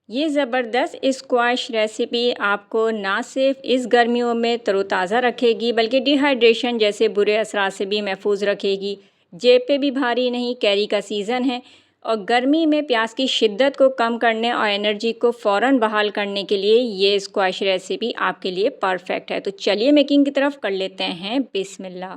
ये ज़बरदस्त squash recipe आपको ना सिर्फ इस गर्मियों में तरोताज़ा रखेगी बल्कि डिहाइड्रेशन जैसे बुरे असरात से भी महफूज रखेगी। जेब पे भी भारी नहीं, कैरी का सीज़न है और गर्मी में प्यास की शिद्दत को कम करने और एनर्जी को फ़ौरन बहाल करने के लिए ये स्क्वाश रेसिपी आपके लिए परफेक्ट है। तो चलिए मेकिंग की तरफ कर लेते हैं बिस्मिल्लाह।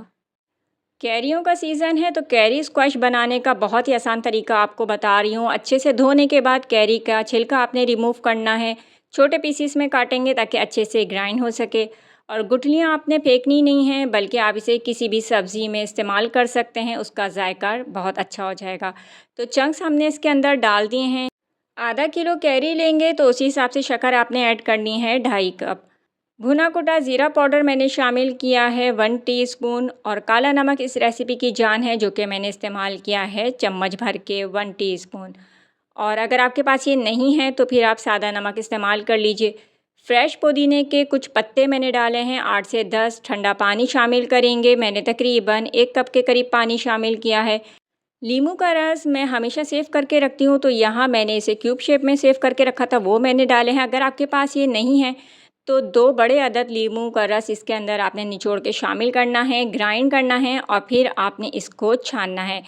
कैरियों का सीज़न है तो कैरी स्क्वैश बनाने का बहुत ही आसान तरीका आपको बता रही हूँ। अच्छे से धोने के बाद कैरी का छिलका आपने रिमूव करना है। छोटे पीसीस में काटेंगे ताकि अच्छे से ग्राइंड हो सके। और गुठलियाँ आपने फेंकनी नहीं हैं, बल्कि आप इसे किसी भी सब्ज़ी में इस्तेमाल कर सकते हैं, उसका जायका बहुत अच्छा हो जाएगा। तो चंक्स हमने इसके अंदर डाल दिए हैं। आधा किलो कैरी लेंगे तो उसी हिसाब से शक्कर आपने ऐड करनी है 2.5 कप। भुना कुटा ज़ीरा पाउडर मैंने शामिल किया है 1 टीस्पून और काला नमक इस रेसिपी की जान है, जो कि मैंने इस्तेमाल किया है चम्मच भर के 1 टीस्पून। और अगर आपके पास ये नहीं है तो फिर आप सादा नमक इस्तेमाल कर लीजिए। फ्रेश पुदीने के कुछ पत्ते मैंने डाले हैं, 8 से 10। ठंडा पानी शामिल करेंगे, मैंने तकरीबन 1 कप के करीब पानी शामिल किया है। नींबू का रस मैं हमेशा सेव करके रखती हूँ, तो यहाँ मैंने इसे क्यूब शेप में सेव करके रखा था, वो मैंने डाले हैं। अगर आपके पास ये नहीं है तो 2 बड़े अदद नींबू का रस इसके अंदर आपने निचोड़ के शामिल करना है, ग्राइंड करना है और फिर आपने इसको छानना है।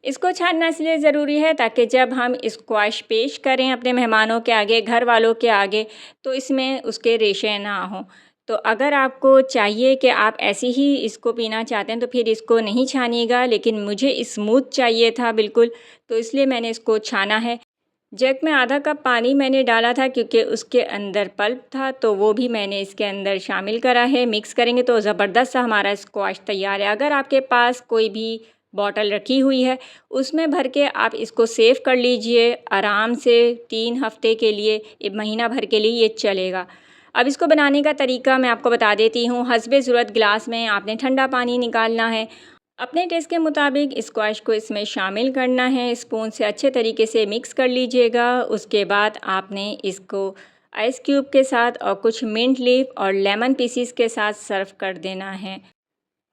इसको छानना इसलिए ज़रूरी है ताकि जब हम स्क्वैश पेश करें अपने मेहमानों के आगे, घर वालों के आगे, तो इसमें उसके रेशे ना हों। तो अगर आपको चाहिए कि आप ऐसे ही इसको पीना चाहते हैं तो फिर इसको नहीं छानिएगा, लेकिन मुझे स्मूथ चाहिए था बिल्कुल, तो इसलिए मैंने इसको छाना है। जग में आधा कप पानी मैंने डाला था क्योंकि उसके अंदर पल्प था, तो वो भी मैंने इसके अंदर शामिल करा है। मिक्स करेंगे तो ज़बरदस्त सा हमारा स्क्वैश तैयार है। अगर आपके पास कोई भी बॉटल रखी हुई है, उसमें भर के आप इसको सेव कर लीजिए आराम से। 3 हफ्ते के लिए, 1 महीना भर के लिए ये चलेगा। अब इसको बनाने का तरीका मैं आपको बता देती हूँ। हस्बे ज़रूरत गिलास में आपने ठंडा पानी निकालना है। अपने टेस्ट के मुताबिक स्क्वैश को इसमें शामिल करना है। स्पून से अच्छे तरीके से मिक्स कर लीजिएगा। उसके बाद आपने इसको आइस क्यूब के साथ और कुछ मिंट लीफ और लेमन पीसीस के साथ सर्व कर देना है।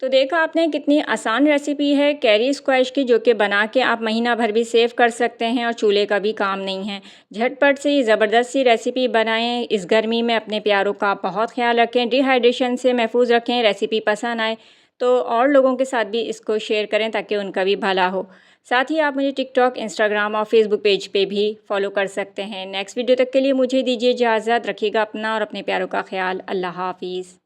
तो देखा आपने कितनी आसान रेसिपी है कैरी स्क्वैश की, जो कि बना के आप महीना भर भी सेव कर सकते हैं और चूल्हे का भी काम नहीं है। झटपट से ये ज़बरदस्त सी रेसिपी बनाएं। इस गर्मी में अपने प्यारों का बहुत ख्याल रखें, डिहाइड्रेशन से महफूज रखें। रेसिपी पसंद आए तो और लोगों के साथ भी इसको शेयर करें ताकि उनका भी भला हो। साथ ही आप मुझे टिकटॉक, इंस्टाग्राम और फेसबुक पेज पे भी फॉलो कर सकते हैं। नेक्स्ट वीडियो तक के लिए मुझे दीजिए इजाज़त। रखिएगा अपना और अपने प्यारों का ख्याल। अल्लाह हाफिज़।